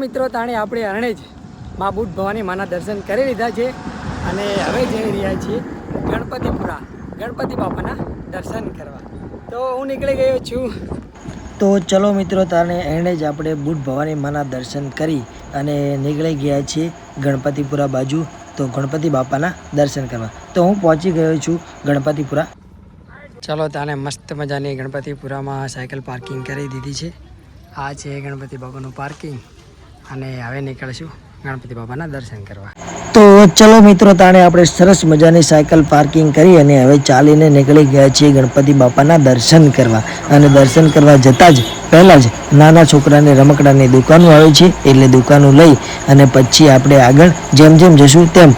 મિત્રો તાણે આપણે અરણેજ માં બુટ ભવાની માના દર્શન કરી લીધા છે અને હવે જઈ રહ્યા છીએ ગણપતિપુરા ગણપતિ બાપાના દર્શન કરવા. તો હું નીકળી ગયો છું. તો ચલો મિત્રો તાણે અરણેજ આપણે બુટ ભવાની માના દર્શન કરી અને નીકળી ગયા છીએ ગણપતિપુરા બાજુ. તો ગણપતિ બાપાના દર્શન કરવા તો હું પહોંચી ગયો છું ગણપતિપુરા. ચલો તાને મસ્ત મજાની ગણપતિપુરામાં સાયકલ પાર્કિંગ કરી દીધી છે. આ છે ગણપતિ બાપાનું પાર્કિંગ અને હવે નીકળશું ગણપતિ બાપાના દર્શન કરવા. તો ચલો મિત્રો તાણે આપણે સરસ મજાની સાયકલ પાર્કિંગ કરી અને હવે ચાલીને નીકળી ગયા છીએ ગણપતિ બાપાના દર્શન કરવા. અને દર્શન કરવા જતાં જ પહેલાં જ નાના છોકરાને રમકડાની દુકાનો આવે છે એટલે દુકાનો લઈ અને પછી આપણે આગળ જેમ જેમ જશું તેમ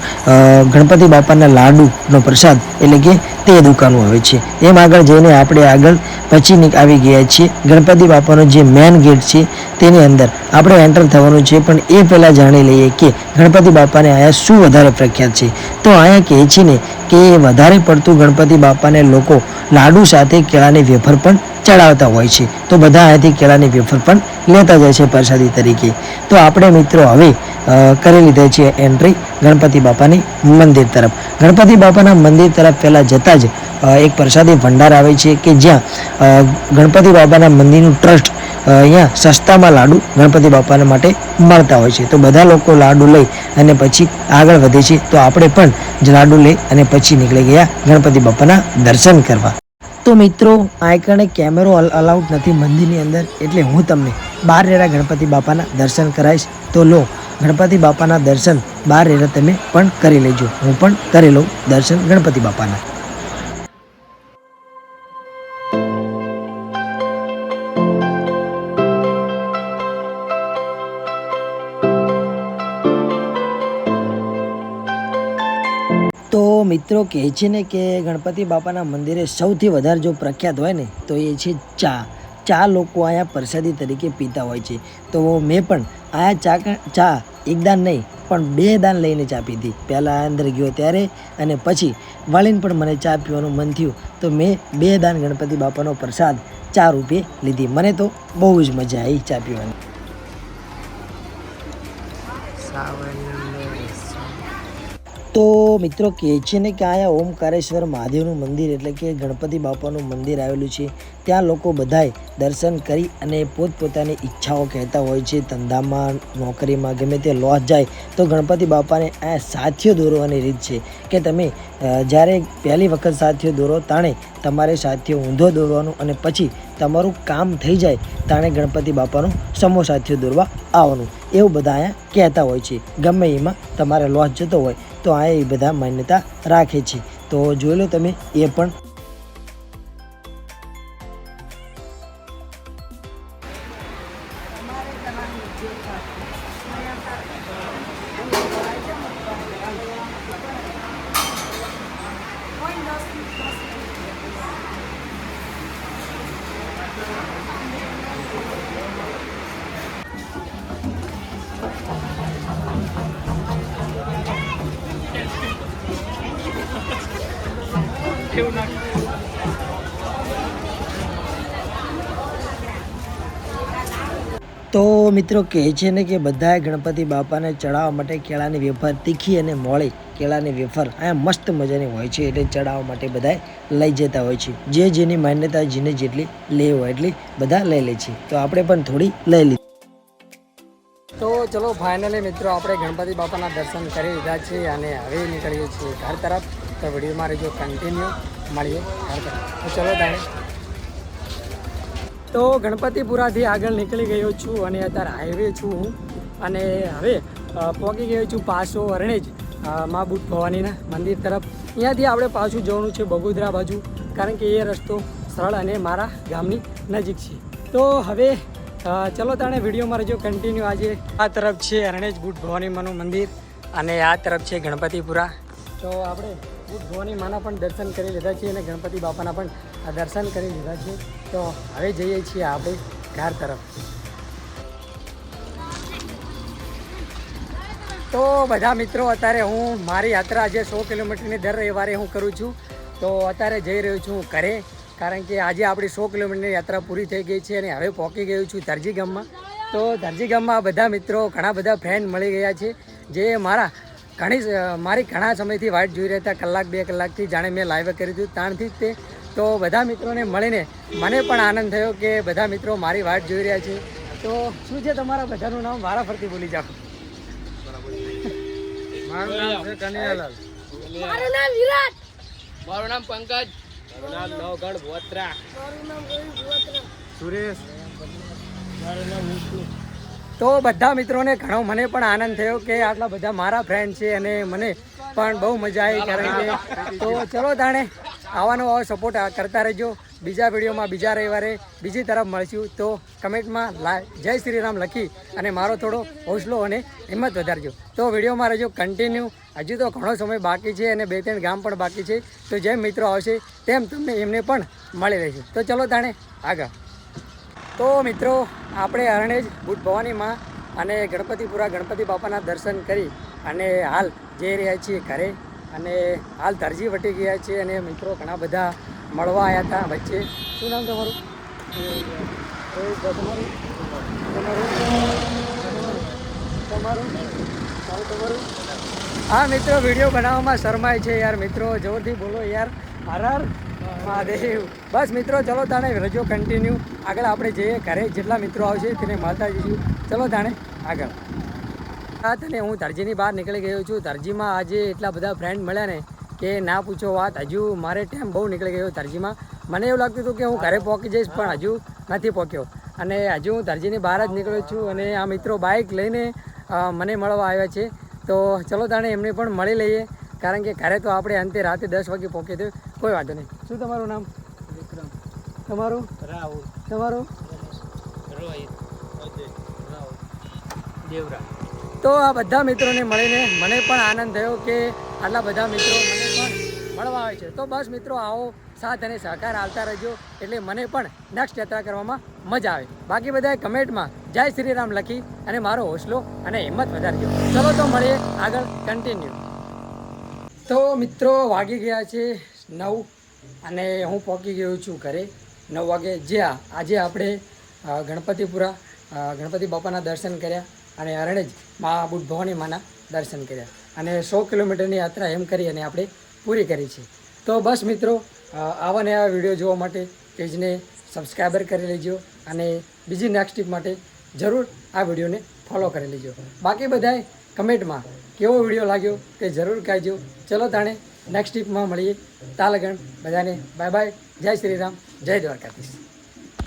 ગણપતિ બાપાના લાડુનો પ્રસાદ એટલે કે તે દુકાનો આવે છે એમ આગળ જઈને આપણે આગળ પછી આવી ગયા છીએ ગણપતિ બાપાનો જે મેન ગેટ છે તેની અંદર આપણે એન્ટર થવાનું છે. પણ એ પહેલાં જાણી લઈએ કે ગણપતિ બાપાને અહીંયા શું વધારે પ્રખ્યાત છે. તો અહીંયા કહે છે ને કે વધારે પડતું ગણપતિ બાપાને લોકો લાડુ સાથે કેળાની વેફર પણ ચડાવતા હોય છે. તો બધા અહીંયાથી કેળાની વેફર પણ લેતા જાય છે પ્રસાદી તરીકે. તો આપણે મિત્રો હવે કરી લીધા છે એન્ટ્રી ગણપતિ બાપાની મંદિર તરફ. ગણપતિ બાપાના મંદિર તરફ પહેલાં જતાં જ એક પ્રસાદી ભંડાર આવે છે કે જ્યાં ગણપતિ બાપાના મંદિરનું ટ્રસ્ટ અહીંયા સસ્તામાં લાડુ ગણપતિ બાપાના માટે મળતા હોય છે. તો બધા લોકો લાડુ લઈ અને પછી આગળ વધે છે. તો આપણે પણ લાડુ લઈ અને પછી નીકળી ગયા ગણપતિ બાપાના દર્શન કરવા. તો મિત્રો આ કણે કેમેરો અલાઉડ નથી મંદિરની અંદર એટલે હું તમને બહાર રહેલા ગણપતિ બાપાના દર્શન કરાવીશ. તો લો ગણપતિ બાપાના દર્શન બહાર રહેલા તમે પણ કરી લેજો. હું પણ કરી લઉં દર્શન ગણપતિ બાપાના. તો મિત્રો કહે છે ને કે ગણપતિ બાપાના મંદિરે સૌથી વધારે જો પ્રખ્યાત હોય ને તો એ છે ચા લોકો અહીંયા પ્રસાદી તરીકે પીતા હોય છે. તો મેં પણ અહીંયા ચા એક દાન નહીં પણ 2 દાન લઈને ચા પીધી. પહેલાં અંદર ગયો ત્યારે અને પછી વળીને પણ મને ચા પીવાનું મન થયું તો મેં 2 દાન ગણપતિ બાપાનો પ્રસાદ ચા રૂપે લીધી. મને તો બહુ જ મજા આવી ચા પીવાની. તો મિત્રો કહે છે ને કે અહીંયા ઓમકારેશ્વર મહાદેવનું મંદિર એટલે કે ગણપતિ બાપાનું મંદિર આવેલું છે. ત્યાં લોકો બધાએ દર્શન કરી અને પોતપોતાની ઈચ્છાઓ કહેતા હોય છે. ધંધામાં નોકરીમાં ગમે તે લોસ જાય તો ગણપતિ બાપાને અહીંયા સાથીઓ દોરવાની રીત છે કે તમે જ્યારે પહેલી વખત સાથીઓ દોરો તાણે તમારે સાથીઓ ઊંધો દોરવાનું અને પછી તમારું કામ થઈ જાય તાણે ગણપતિ બાપાનું સમૂહ સાથીઓ દોરવા આવવાનું એવું બધા અહીંયા કહેતા હોય છે. ગમે એમાં તમારે લોસ જતો હોય તો આ એ બધા માન્યતા રાખે છે. તો જોઈ લો તમે એ પણ. તો મિત્રો કહે છે ને કે બધાએ ગણપતિ બાપાને ચડાવવા માટે કેળાની વેફર તીખી અને મોળી કેળાની વેફર અહીંયા મસ્ત મજાની હોય છે એટલે ચડાવવા માટે બધાએ લઈ જતા હોય છે. જે જેની માન્યતા જેને જેટલી લેવી હોય એટલી બધા લઈ લે છે. તો આપણે પણ થોડી લઈ લીધી. તો ચલો ફાઇનલી મિત્રો આપણે ગણપતિ બાપાના દર્શન કરી લીધા છે અને હવે નીકળીએ છીએ ઘર તરફ. તો વિડીયોમાં રહેજો કન્ટિન્યુ. મળીએ ઘર તરફ. તો ચલો તાણે. તો ગણપતિપુરાથી આગળ નીકળી ગયો છું અને અત્યારે હાઈવે છું હું અને હવે પહોંચી ગયો છું પાછો અરણેજ માં બુટ ભવાનીના મંદિર તરફ. અહીંયાથી આપણે પાછું જવાનું છે બગોદરા બાજુ કારણ કે એ રસ્તો સરળ અને મારા ગામની નજીક છે. તો હવે ચલો તાણે વિડીયોમાં રહેજો કન્ટિન્યુ. આજે આ તરફ છે અરણેજ બુટ ભવાની માનું મંદિર અને આ તરફ છે ગણપતિપુરા. તો આપણે બુટ ભવાની માના પણ દર્શન કરી લીધા છે અને ગણપતિ બાપાના પણ દર્શન કરી લીધા છે. તો હવે જઈએ છીએ આપણે ઘર તરફ. તો બધા મિત્રો અત્યારે હું મારી યાત્રા આજે 100 કિલોમીટરની દર રવિવારે હું કરું છું. તો અત્યારે જઈ રહ્યો છું ઘરે કારણ કે આજે આપણી 100 કિલોમીટરની યાત્રા પૂરી થઈ ગઈ છે અને હવે પહોંચી ગયો છું દરજી ગામમાં. તો દરજી ગામમાં બધા મિત્રો ઘણા બધા ફ્રેન્ડ મળી ગયા છે જે મારી ઘણા સમયથી વાઇટ જોઈ રહ્યા હતા, કલાક 2 કલાકથી, જાણે મેં લાઈવ કર્યું હતું ત્યારથી જ તે. તો બધા મિત્રોને મળીને મને પણ આનંદ થયો કે બધા મિત્રો મારી વાઇટ જોઈ રહ્યા છે. તો શું છે તમારા બધાનું નામ? વારા ફરતી બોલી જાઓ. મારું નામ છે કનૈયાલાલ. મારું નામ વિરાટ. મારું નામ પંકજ. મારું નામ નવગઢ બોત્રા. મારું નામ રવિ ગોત્રા. સુરેશ. મારું નામ વિષ્ણુ. તો બધા મિત્રોને ઘણો મને પણ આનંદ થયો કે આટલા બધા મારા ફ્રેન્ડ છે અને મને પણ બહુ મજા આવી. કારણ કે તો ચલો તાણે આવાનો સપોર્ટ કરતા રહેજો. બીજા વિડીયોમાં બીજા રવિવારે બીજી તરફ મળશું. તો કમેન્ટમાં જય શ્રી રામ લખી અને મારો થોડો હોસલો અને હિંમત વધારજો. તો વિડીયોમાં રહેજો કન્ટિન્યુ. હજુ તો ઘણો સમય બાકી છે અને 2-3 ગામ પણ બાકી છે. તો જેમ મિત્રો આવશે તેમ તમને એમને પણ મળી રહેશે. તો ચલો તાણે આગળ. તો મિત્રો આપણે અરણેજ બુટ ભવાની માં અને ગણપતિપુરા ગણપતિ બાપાના દર્શન કરી અને હાલ જઈ રહ્યા છીએ ઘરે. અને હાલ દરજી વટી ગયા છે અને મિત્રો ઘણા બધા મળવા આવ્યા હતા વચ્ચે. શું નામ તમારું? તમારું? હા મિત્રો વિડીયો બનાવવામાં શરમાય છે યાર. મિત્રો જોરથી બોલો યાર. હર મહાદેવ. બસ મિત્રો ચલો તાણે રજો કન્ટિન્યુ. આગળ આપણે જઈએ ઘરે. જેટલા મિત્રો આવશે તેને મળતા જઈશું. ચલો તાણે આગળ. અને હું દરજીની બહાર નીકળી ગયો છું. દરજીમાં આજે એટલા બધા ફ્રેન્ડ મળ્યા ને કે ના પૂછો વાત. હજુ મારે ટાઈમ બહુ નીકળી ગયો દરજીમાં. મને એવું લાગતું હતું કે હું ઘરે પહોંચી જઈશ પણ હજુ નથી પહોંચ્યો. અને હજુ હું દરજીની બહાર જ નીકળ્યો છું અને આ મિત્રો બાઇક લઈને મને મળવા આવ્યા છે. તો ચલો તાણે એમને પણ મળી લઈએ. કારણ કે ઘરે તો આપણે અંતે રાતે 10 વાગે પહોંચી તો કોઈ વાંધો નહીં. શું તમારું નામ? વિક્રમ. તમારું? રાહુલ. તમારું? રોહિત. રાહુલ. દેવરા. તો આ બધા મિત્રોને મળીને મને પણ આનંદ થયો કે આટલા બધા મિત્રો મને પણ મળવા આવે છે. તો બસ મિત્રો આવો સાથ અને સહકાર આવતા રહેજો એટલે મને પણ નેક્સ્ટ યાત્રા કરવામાં મજા આવે. બાકી બધાએ કમેન્ટમાં જય શ્રી રામ લખી અને મારો હોસલો અને હિંમત વધારજો. ચલો તો મળીએ આગળ કન્ટિન્યુ. તો મિત્રો વાગી ગયા છે 9 અને હું પહોંચી ગયો છું ઘરે 9 વાગે. જ્યાં આજે આપણે ગણપતિપુરા ગણપતિ બાપાના દર્શન કર્યા અને અરણેજ મા બુટ ભવાની માના દર્શન કર્યા અને 100 કિલોમીટરની યાત્રા એમ કરી અને આપણે પૂરી કરી છે. તો બસ મિત્રો આવા ને આવા વિડીયો જોવા માટે પેજને સબસ્ક્રાઈબર કરી લેજો અને બીજી નેક્સ્ટ ટીપ માટે જરૂર આ વિડીયોને ફોલો કરી લેજો. બાકી બધાએ કમેન્ટમાં કેવો વિડીયો લાગ્યો તે જરૂર કહેજો. ચલો તાણે નેક્સ્ટ ટીપમાં મળીએ. તાલગણ બધાને બાય બાય. જય શ્રી રામ. જય દ્વારકાધીશ.